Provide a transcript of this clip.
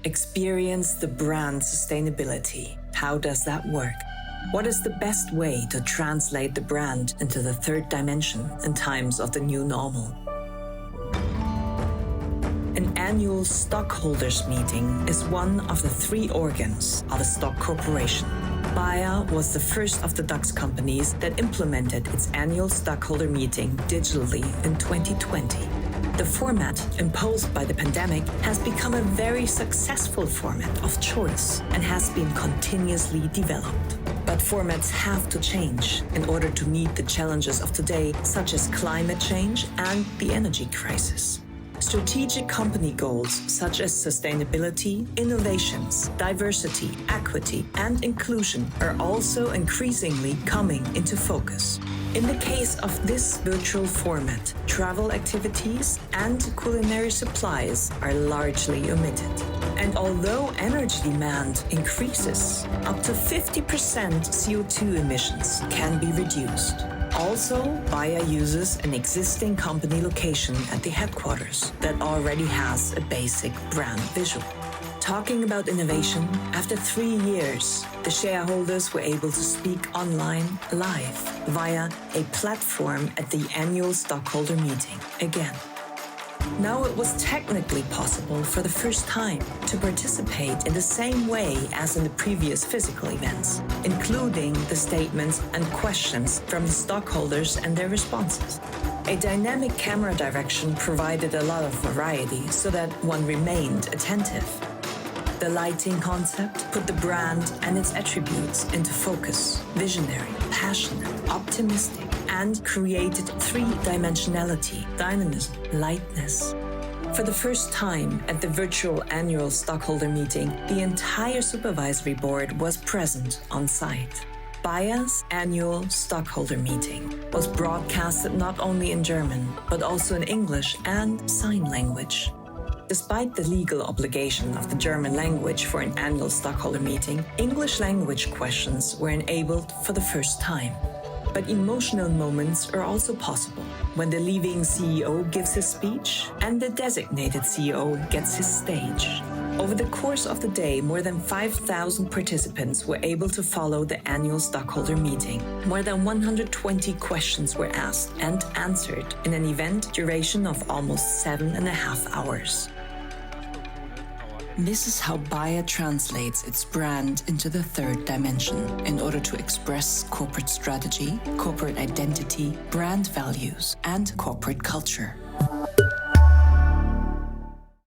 Experience the brand sustainability. How does that work? What is the best way to translate the brand into the third dimension in times of the new normal? An annual stockholders meeting is one of the 3 organs of a stock corporation. BAYER was the first of the DAX companies that implemented its annual stockholder meeting digitally in 2020. The format imposed by the pandemic has become a very successful format of choice and has been continuously developed. But formats have to change in order to meet the challenges of today, such as climate change and the energy crisis. Strategic company goals such as sustainability, innovations, diversity, equity, and inclusion are also increasingly coming into focus. In the case of this virtual format, travel activities and culinary supplies are largely omitted. And although energy demand increases, up to 50% CO2 emissions can be reduced. Also, BAYER uses an existing company location at the headquarters that already has a basic brand visual. Talking about innovation, after 3 years, the shareholders were able to speak online live via a platform at the annual stockholder meeting again. Now it was technically possible for the first time to participate in the same way as in the previous physical events, including the statements and questions from the stockholders and their responses. A dynamic camera direction provided a lot of variety so that one remained attentive. The lighting concept put the brand and its attributes into focus, visionary, passionate, optimistic, and created 3-dimensionality, dynamism, lightness. For the first time at the virtual annual stockholder meeting, the entire supervisory board was present on site. BAYER's annual stockholder meeting was broadcasted not only in German, but also in English and sign language. Despite the legal obligation of the German language for an annual stockholder meeting, English language questions were enabled for the first time. But emotional moments are also possible when the leaving CEO gives his speech and the designated CEO gets his stage. Over the course of the day, more than 5,000 participants were able to follow the annual stockholder meeting. More than 120 questions were asked and answered in an event duration of almost 7.5 hours. This is how BAYER translates its brand into the third dimension in order to express corporate strategy, corporate identity, brand values, and corporate culture.